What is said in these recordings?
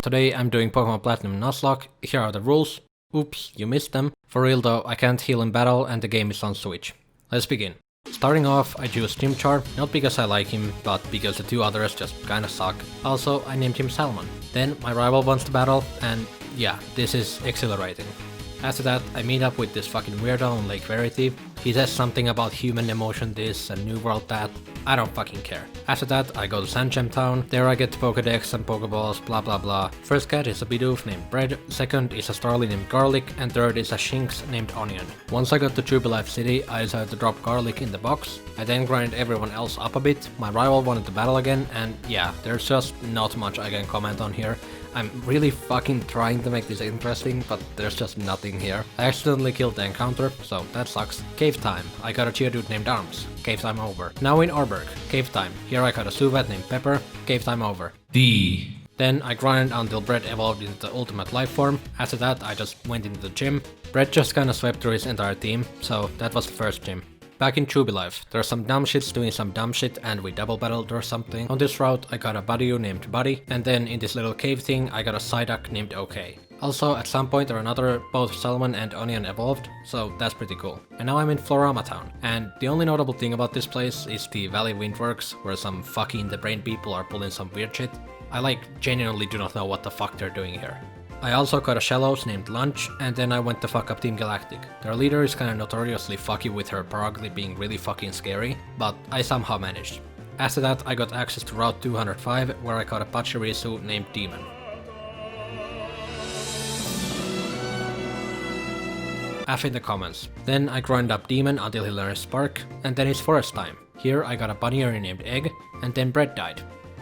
today I'm doing Pokemon Platinum Nuzlocke. Here are the rules. Oops, you missed them. For real though, I can't heal in battle and the game is on Switch. Let's begin. Starting off, I choose Char, not because I like him, but because the two others just kinda suck. Also, I named him Salmon. Then my rival wants to battle, and yeah, this is exhilarating. After that, I meet up with this fucking weirdo on Lake Verity. He says something about human emotion this and New World that. I don't fucking care. After that, I go to Sandgem Town. There I get Pokedex and Pokeballs, blah blah blah. First cat is a Bidoof named Bread, second is a Starly named Garlic, and third is a Shinx named Onion. Once I got to Jubilife City, I decided to drop Garlic in the box. I then grinded everyone else up a bit. My rival wanted to battle again, and yeah, there's just not much I can comment on here. I'm really fucking trying to make this interesting, but there's just nothing here. I accidentally killed the encounter, so that sucks. Cave time. I got a Geodude named Arms. Cave time over. Now in Arberg. Cave time. Here I got a Suvat named Pepper. Cave time over. D. Then I grinded until Bread evolved into the ultimate life form. After that I just went into the gym. Bread just kinda swept through his entire team, so that was the first gym. Back in Jubilife, there's some dumb shits doing some dumb shit and we double battled or something. On this route I got a Budew named Buddy, and then in this little cave thing I got a Psyduck named OK. Also at some point or another both Salmon and Onion evolved, so that's pretty cool. And now I'm in Florama Town, and the only notable thing about this place is the Valley Windworks, where some fucking in the brain people are pulling some weird shit. I genuinely do not know what the fuck they're doing here. I also got a Shallows named Lunch, and then I went to fuck up Team Galactic. Their leader is kinda notoriously fucky with her Paragly being really fucking scary, but I somehow managed. After that I got access to Route 205, where I caught a Pachirisu named Demon. F in the comments. Then I grind up Demon until he learns Spark, and then it's forest time. Here I got a Bunyari named Egg, and then Bread died.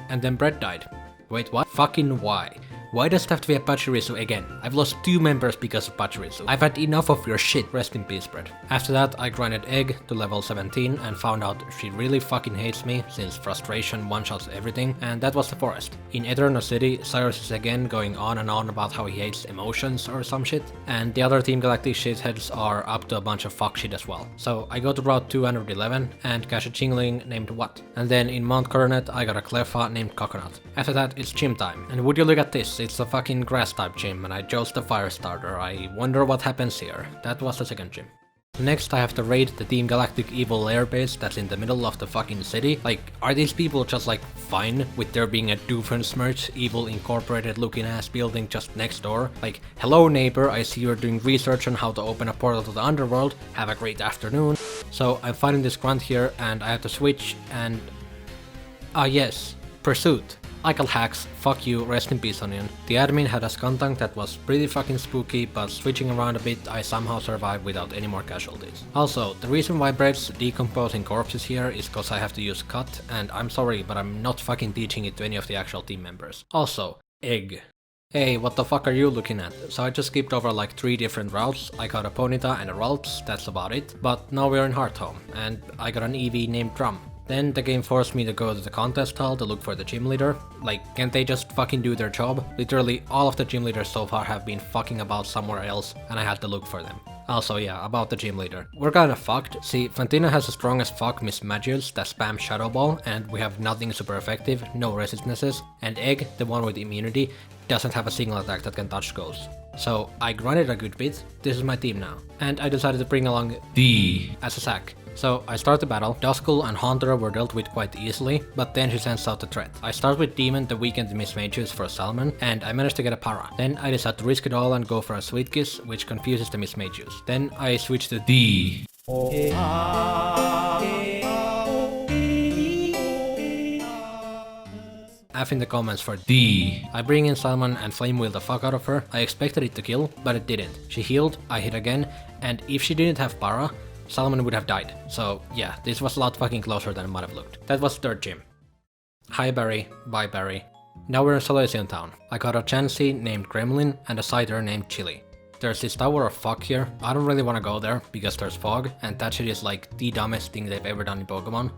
And then Bread died. Wait, what? Fucking why? Why does it have to be a Pachirisu again? I've lost 2 members because of Pachirisu. I've had enough of your shit, rest in peace, Bread. After that, I grinded Egg to level 17 and found out she really fucking hates me, since frustration one-shots everything, and that was the forest. In Eterna City, Cyrus is again going on and on about how he hates emotions or some shit, and the other Team Galactic shitheads are up to a bunch of fuck shit as well. So I go to Route 211 and catch a Chingling named What. And then in Mount Coronet, I got a Cleffa named Coconut. After that, it's gym time, and would you look at this? It's a fucking grass type gym and I chose the fire starter. I wonder what happens here. That was the second gym. Next I have to raid the Team Galactic evil lair base that's in the middle of the fucking city. Are these people just fine with there being a Doofenshmirtz evil incorporated looking ass building just next door? Hello neighbor, I see you're doing research on how to open a portal to the underworld. Have a great afternoon. So I'm fighting this grunt here and I have to switch and... yes, Pursuit. Michael Hacks, fuck you, rest in peace Onion. The admin had a Skuntank that was pretty fucking spooky, but switching around a bit I somehow survived without any more casualties. Also, the reason why Bread's decomposing corpse is here is cause I have to use Cut, and I'm sorry, but I'm not fucking teaching it to any of the actual team members. Also, Egg. Hey, what the fuck are you looking at? So I just skipped over 3 different routes. I got a Ponyta and a Ralts, that's about it. But now we're in Hearthome, and I got an EV named Drum. Then the game forced me to go to the contest hall to look for the gym leader. Can't they just fucking do their job? Literally all of the gym leaders so far have been fucking about somewhere else and I had to look for them. Also yeah, about the gym leader. We're kinda fucked. See, Fantina has the strongest fuck Miss Magius that spams Shadow Ball, and we have nothing super effective, no resistances, and Egg, the one with immunity, doesn't have a single attack that can touch ghosts. So I grinded a good bit, this is my team now, and I decided to bring along D as a sack. So I start the battle. Duskull and Haunter were dealt with quite easily, but then she sends out the threat. I start with Demon to weaken the Miss Magius for Salmon, and I managed to get a Para. Then I decide to risk it all and go for a Sweet Kiss, which confuses the Miss Magius. Then I switch to D. F in the comments for D. I bring in Salmon and flame wheel the fuck out of her. I expected it to kill, but it didn't. She healed, I hit again, and if she didn't have Para, Salmon would have died. So yeah, this was a lot fucking closer than it might have looked. That was third gym. Hi Barry, bye Barry. Now we're in Solaceon Town. I got a Chansey named Gremlin and a Scyther named Chili. There's this tower of fuck here. I don't really want to go there because there's fog, and that shit is the dumbest thing they've ever done in Pokemon.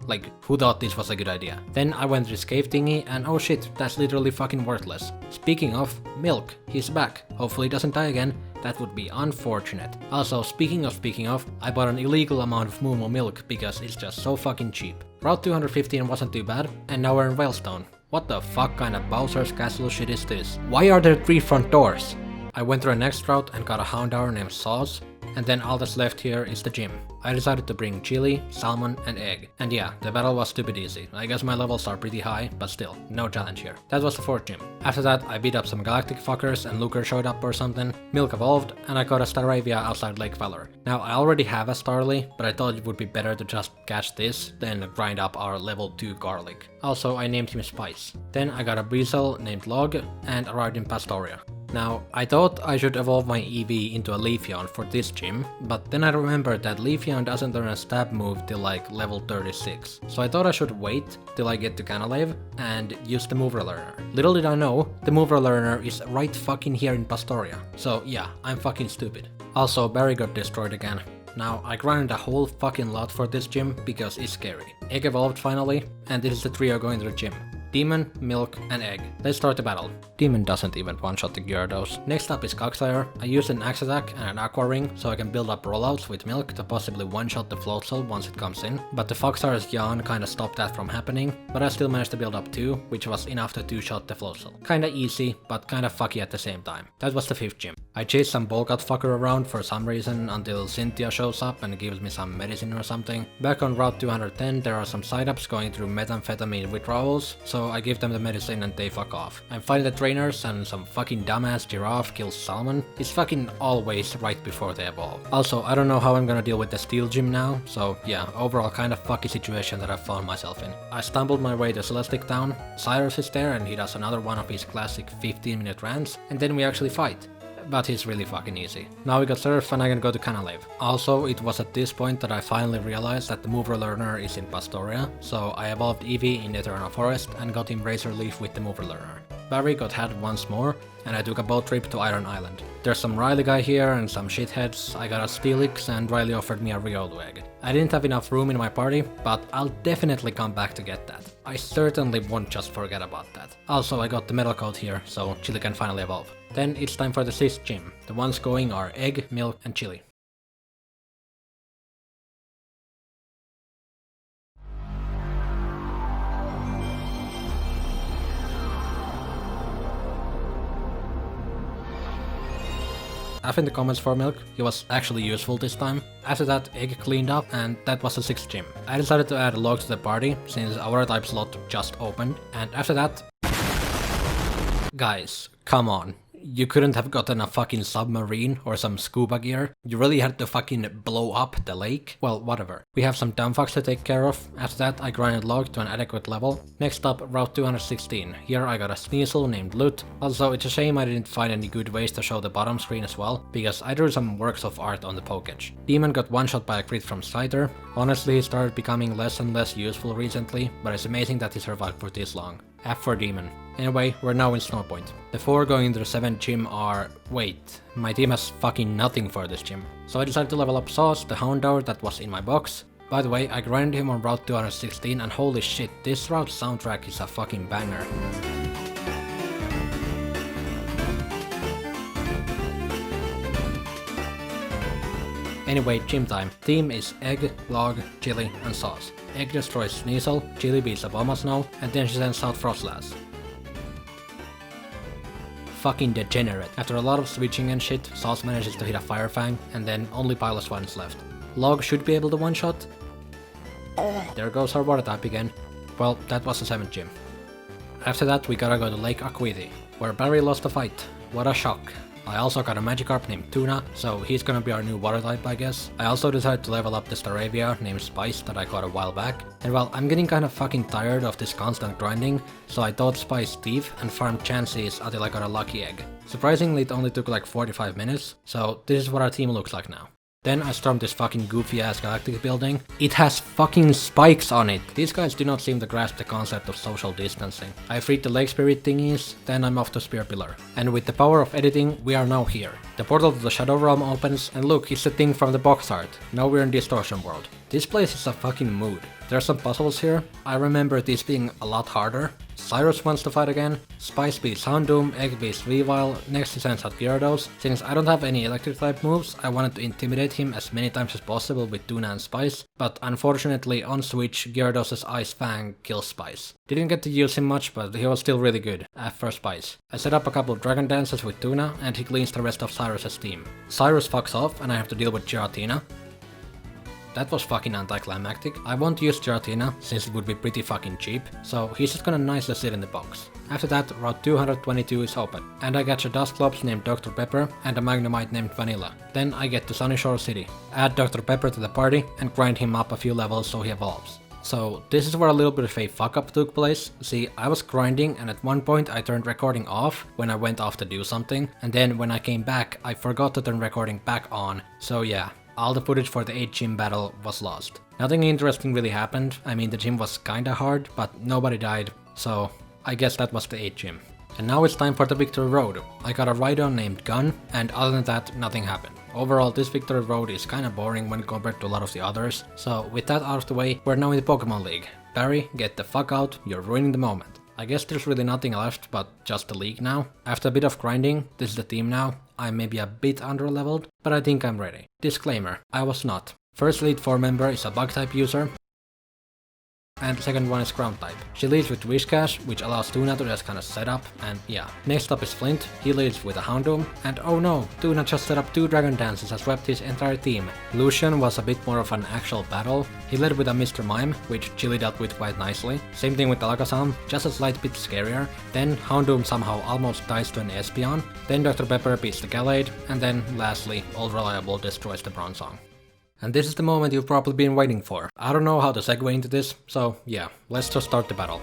Who thought this was a good idea? Then I went to this cave thingy and oh shit, that's literally fucking worthless. Speaking of, Milk, he's back. Hopefully he doesn't die again. That would be unfortunate. Also, speaking of, I bought an illegal amount of Moomoo milk because it's just so fucking cheap. Route 215 wasn't too bad, and now we're in Whalestone. What the fuck kind of Bowser's Castle shit is this? Why are there 3 front doors? I went through a next route and got a Houndour named Sauce, and then all that's left here is the gym. I decided to bring chili, salmon, and egg. And yeah, the battle was stupid easy. I guess my levels are pretty high, but still, no challenge here. That was the 4th gym. After that, I beat up some Galactic fuckers and Luker showed up or something. Milk evolved, and I got a Staravia outside Lake Valor. Now, I already have a Starly, but I thought it would be better to just catch this than grind up our level 2 Garlic. Also, I named him Spice. Then I got a Weasel named Log and arrived in Pastoria. Now, I thought I should evolve my EV into a Leafeon for this gym, but then I remembered that Leafeon doesn't learn a stab move till like level 36. So I thought I should wait till I get to Canalave and use the Mover Learner. Little did I know, the Mover Learner is right fucking here in Pastoria. So yeah, I'm fucking stupid. Also, Barry got destroyed again. Now, I grinded a whole fucking lot for this gym because it's scary. Egg evolved finally, and this is the trio going to the gym. Demon, Milk, and Egg. Let's start the battle. Demon doesn't even one-shot the Gyarados. Next up is Cogsire. I used an Axe Attack and an Aqua Ring so I can build up rollouts with Milk to possibly one-shot the Floatzel once it comes in, but the Foxire's yawn kinda stopped that from happening, but I still managed to build up 2, which was enough to 2-shot the Floatzel. Kinda easy, but kinda fucky at the same time. That was the 5th gym. I chased some Bolgat fucker around for some reason until Cynthia shows up and gives me some medicine or something. Back on Route 210 there are some side-ups going through methamphetamine withdrawals, so I give them the medicine and they fuck off. I'm fighting the trainers and some fucking dumbass giraffe kills Salmon. It's fucking always right before they evolve. Also, I don't know how I'm gonna deal with the Steel Gym now, so yeah, overall kind of fucky situation that I found myself in. I stumbled my way to Celestic Town, Cyrus is there and he does another one of his classic 15-minute rants, and then we actually fight. But he's really fucking easy. Now we got Surf and I can go to Canalave. Also, it was at this point that I finally realized that the Mover Learner is in Pastoria, so I evolved Eevee in Eternal Forest and got him Razor Leaf with the Mover Learner. Barry got had once more, and I took a boat trip to Iron Island. There's some Riley guy here and some shitheads. I got a Steelix and Riley offered me a Riolu egg. I didn't have enough room in my party, but I'll definitely come back to get that. I certainly won't just forget about that. Also, I got the metal coat here, so Chili can finally evolve. Then it's time for the 6th gym. The ones going are Egg, Milk, and Chili. F in the comments for Milk, he was actually useful this time. After that, Egg cleaned up and that was the 6th gym. I decided to add Log to the party since our type slot just opened, and after that... Guys, come on. You couldn't have gotten a fucking submarine or some scuba gear. You really had to fucking blow up the lake. Well, whatever. We have some dumb fucks to take care of. After that, I grinded Log to an adequate level. Next up, Route 216. Here I got a Sneasel named Lut. Also, it's a shame I didn't find any good ways to show the bottom screen as well, because I drew some works of art on the Poketch. Demon got one-shot by a crit from Scyther. Honestly, he started becoming less and less useful recently, but it's amazing that he survived for this long. F for Demon. Anyway, we're now in Snowpoint. The 4 going into the 7th gym are... Wait, my team has fucking nothing for this gym. So I decided to level up Sauce, the Houndour that was in my box. By the way, I grinded him on Route 216 and holy shit, this route soundtrack is a fucking banger. Anyway, gym time. Team is Egg, Log, Chili, and Sauce. Egg destroys Sneasel, Chili beats Abomasnow, and then she sends out Frostlass. Fucking degenerate. After a lot of switching and shit, Sauce manages to hit a Fire Fang, and then only Pilot Swine is left. Log should be able to one-shot. There goes our water type again. Well, that was the 7th gym. After that, we gotta go to Lake Aquiti, where Barry lost the fight. What a shock. I also got a Magikarp named Tuna, so he's gonna be our new water type I guess. I also decided to level up the Staravia named Spice that I caught a while back. And well, I'm getting kinda fucking tired of this constant grinding, so I taught Spice Thief and farmed chances until I got a lucky egg. Surprisingly, it only took like 45 minutes, so this is what our team looks like now. Then I stormed this fucking goofy ass Galactic building. It has fucking spikes on it! These guys do not seem to grasp the concept of social distancing. I freed the Lake Spirit thingies, then I'm off to Spear Pillar. And with the power of editing, we are now here. The portal to the Shadow Realm opens, and look, it's the thing from the box art. Now we're in Distortion World. This place is a fucking mood. There's some puzzles here. I remember these being a lot harder. Cyrus wants to fight again. Spice beats Houndoom, Egg beats Weavile, next he sends out Gyarados. Since I don't have any electric type moves, I wanted to intimidate him as many times as possible with Tuna and Spice, but unfortunately on switch Gyarados' Ice Fang kills Spice. Didn't get to use him much, but he was still really good for Spice. I set up a couple of Dragon Dances with Tuna and he cleans the rest of Cyrus' team. Cyrus fucks off and I have to deal with Giratina. That was fucking anticlimactic. I won't use Giratina since it would be pretty fucking cheap, so he's just gonna nicely sit in the box. After that, Route 222 is open, and I catch a Dusclops named Dr. Pepper and a Magnemite named Vanilla. Then I get to Sunyshore City, add Dr. Pepper to the party and grind him up a few levels so he evolves. So this is where a little bit of a fuck up took place. See, I was grinding and at one point I turned recording off when I went off to do something, and then when I came back I forgot to turn recording back on, so yeah. All the footage for the 8 gym battle was lost. Nothing interesting really happened. I mean, the gym was kinda hard, but nobody died, so I guess that was the 8 gym. And now it's time for the Victory Road. I got a Rhydon named Gun, and other than that, nothing happened. Overall, this Victory Road is kinda boring when compared to a lot of the others, so with that out of the way, we're now in the Pokemon League. Barry, get the fuck out, you're ruining the moment. I guess there's really nothing left but just the league now. After a bit of grinding, this is the team now. I'm maybe a bit under-leveled, but I think I'm ready. Disclaimer, I was not. First Elite Four member is a Bug-type user, and the second one is Ground type. She leads with Whiscash, which allows Tuna to just kinda set up, and yeah. Next up is Flint, he leads with a Houndoom, and oh no, Tuna just set up 2 Dragon Dances and swept his entire team. Lucian was a bit more of an actual battle. He led with a Mr. Mime, which Chili dealt with quite nicely. Same thing with Alakazam, just a slight bit scarier. Then Houndoom somehow almost dies to an Espeon. Then Dr. Pepper beats the Gallade, and then lastly, All Reliable destroys the Bronzong. And this is the moment you've probably been waiting for. I don't know how to segue into this, so yeah, let's just start the battle.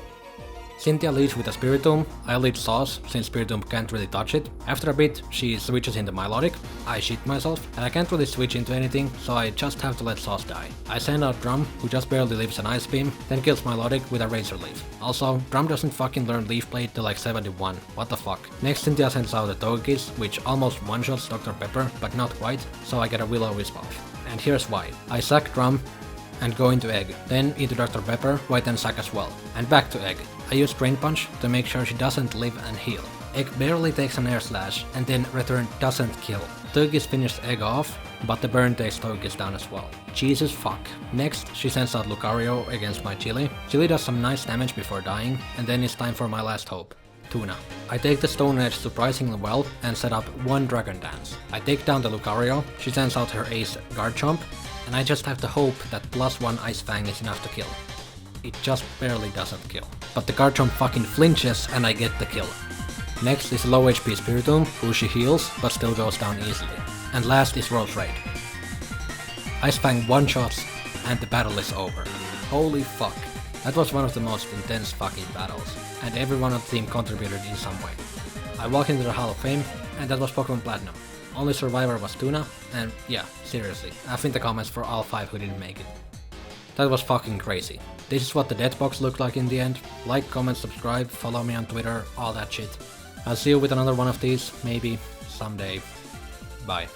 Cynthia leads with a Spiritomb, I lead Sauce, since Spiritomb can't really touch it. After a bit, she switches into Milotic, I shit myself, and I can't really switch into anything, so I just have to let Sauce die. I send out Drum, who just barely lives an Ice Beam, then kills Milotic with a Razor Leaf. Also, Drum doesn't fucking learn Leaf Blade till like 71, what the fuck. Next Cynthia sends out a Togekiss, which almost one-shots Dr. Pepper, but not quite, so I get a Will-O-Wisp off. And here's why. I sack Drum and go into Egg, then into Dr. Pepper, who I then sack as well. And back to Egg. I use Drain Punch to make sure she doesn't live and heal. Egg barely takes an Air Slash, and then Return doesn't kill. Togekiss finished Egg off, but the burn takes Togekiss down as well. Jesus fuck. Next, she sends out Lucario against my Chili. Chili does some nice damage before dying, and then it's time for my last hope. Tuna. I take the Stone Edge surprisingly well and set up 1 Dragon Dance. I take down the Lucario, she sends out her ace Garchomp, and I just have to hope that +1 Ice Fang is enough to kill. It just barely doesn't kill. But the Garchomp fucking flinches and I get the kill. Next is low HP Spiritomb, who she heals but still goes down easily. And last is Rose Raid. Ice Fang one-shots and the battle is over. Holy fuck. That was one of the most intense fucking battles, and everyone on the team contributed in some way. I walked into the Hall of Fame, and that was Pokemon Platinum. Only survivor was Tuna, and yeah, seriously, F in the comments for all 5 who didn't make it. That was fucking crazy. This is what the death box looked like in the end. Like, comment, subscribe, follow me on Twitter, all that shit. I'll see you with another one of these, maybe, someday. Bye.